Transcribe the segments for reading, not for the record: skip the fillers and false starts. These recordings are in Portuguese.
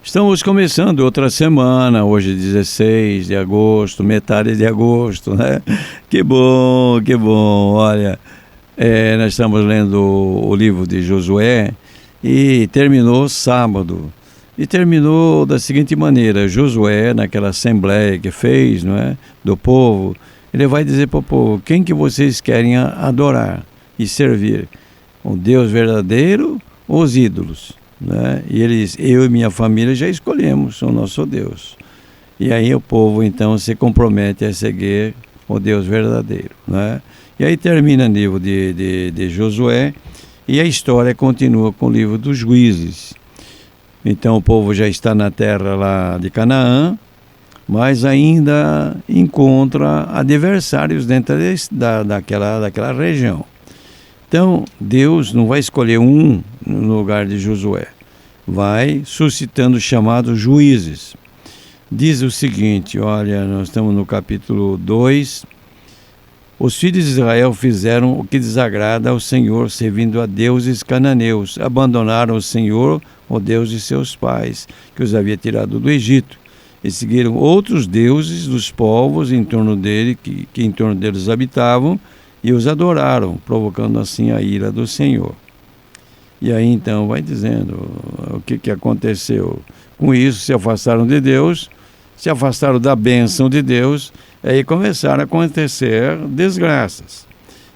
Estamos começando outra semana, hoje 16 de agosto, metade de agosto, né? Que bom, que bom. Olha, nós estamos lendo o livro de Josué e terminou sábado. E terminou da seguinte maneira: Josué, naquela assembleia que fez, não é, do povo, ele vai dizer para o povo: quem que vocês querem adorar e servir? O Deus verdadeiro ou os ídolos? Né? E eu e minha família já escolhemos o nosso Deus. E aí o povo então se compromete a seguir o Deus verdadeiro, né? E aí termina o livro de Josué e a história continua com o livro dos Juízes. Então o povo já está na terra lá de Canaã, mas ainda encontra adversários dentro daquela região. Então, Deus não vai escolher um no lugar de Josué. Vai suscitando chamados juízes. Diz o seguinte, olha, nós estamos no capítulo 2. Os filhos de Israel fizeram o que desagrada ao Senhor, servindo a deuses cananeus. Abandonaram o Senhor, o Deus de seus pais, que os havia tirado do Egito. E seguiram outros deuses dos povos em torno dele, que em torno deles habitavam, e os adoraram, provocando assim a ira do Senhor. E aí então vai dizendo o que aconteceu. Com isso se afastaram de Deus, se afastaram da bênção de Deus, aí começaram a acontecer desgraças.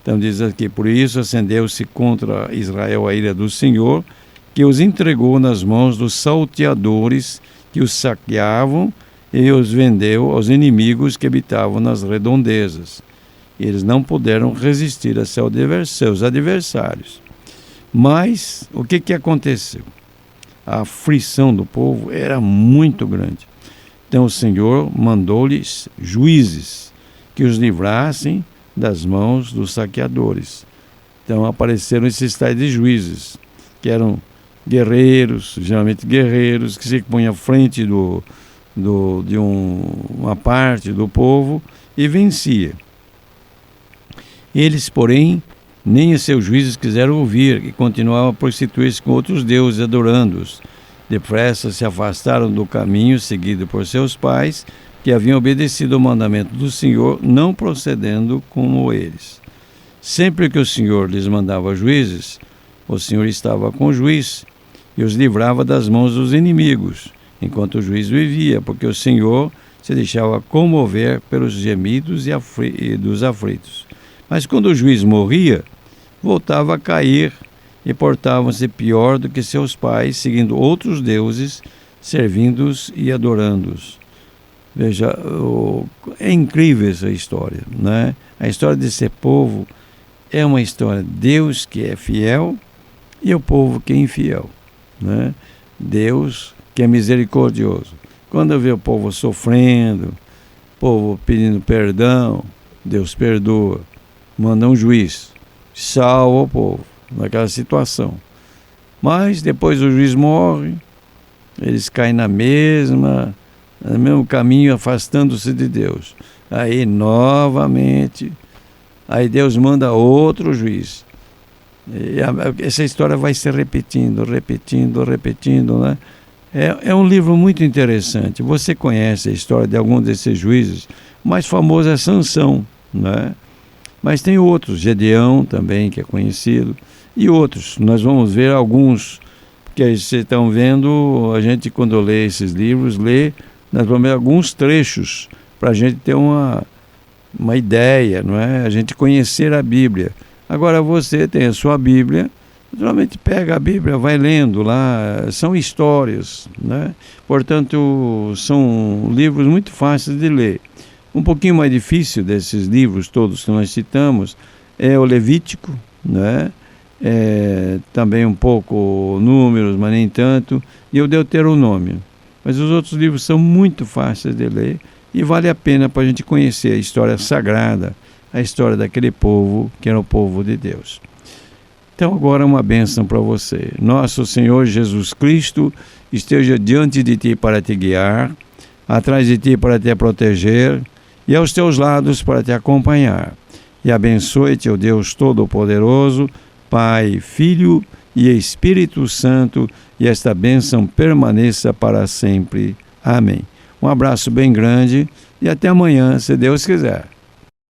Então diz aqui: por isso acendeu-se contra Israel a ira do Senhor, que os entregou nas mãos dos salteadores que os saqueavam e os vendeu aos inimigos que habitavam nas redondezas. Eles não puderam resistir a seus adversários. Mas o que aconteceu? A aflição do povo era muito grande. Então o Senhor mandou-lhes juízes que os livrassem das mãos dos saqueadores. Então apareceram esses tais de juízes, que eram guerreiros, geralmente guerreiros, que se punham à frente de uma parte do povo e vencia. Eles, porém, nem os seus juízes quiseram ouvir e continuavam a prostituir-se com outros deuses, adorando-os. Depressa se afastaram do caminho seguido por seus pais, que haviam obedecido ao mandamento do Senhor, não procedendo como eles. Sempre que o Senhor lhes mandava juízes, o Senhor estava com o juiz e os livrava das mãos dos inimigos, enquanto o juiz vivia, porque o Senhor se deixava comover pelos gemidos e dos aflitos. Mas quando o juiz morria, voltava a cair e portavam-se pior do que seus pais, seguindo outros deuses, servindo-os e adorando-os. Veja, é incrível essa história, né? A história desse povo é uma história de Deus que é fiel e o povo que é infiel, né? Deus que é misericordioso. Quando vê o povo sofrendo, o povo pedindo perdão, Deus perdoa. Manda um juiz, salva o povo naquela situação. Mas depois o juiz morre, eles caem no mesmo caminho, afastando-se de Deus. Aí novamente, aí Deus manda outro juiz. E essa história vai se repetindo, né? É um livro muito interessante. Você conhece a história de algum desses juízes? O mais famoso é Sansão, né? Mas tem outros, Gedeão também, que é conhecido, e outros. Nós vamos ver alguns, porque vocês estão vendo, a gente quando lê esses livros, nós vamos ver alguns trechos, para a gente ter uma ideia, não é? A gente conhecer a Bíblia. Agora você tem a sua Bíblia, naturalmente pega a Bíblia, vai lendo lá, são histórias, né? Portanto, são livros muito fáceis de ler. Um pouquinho mais difícil desses livros todos que nós citamos é o Levítico, né? Também um pouco Números, mas nem tanto, e o Deuteronômio. Mas os outros livros são muito fáceis de ler e vale a pena para a gente conhecer a história sagrada, a história daquele povo que era o povo de Deus. Então agora uma bênção para você. Nosso Senhor Jesus Cristo esteja diante de ti para te guiar, atrás de ti para te proteger e aos teus lados para te acompanhar. E abençoe-te o Deus Todo-Poderoso, Pai, Filho e Espírito Santo, e esta bênção permaneça para sempre. Amém. Um abraço bem grande e até amanhã, se Deus quiser.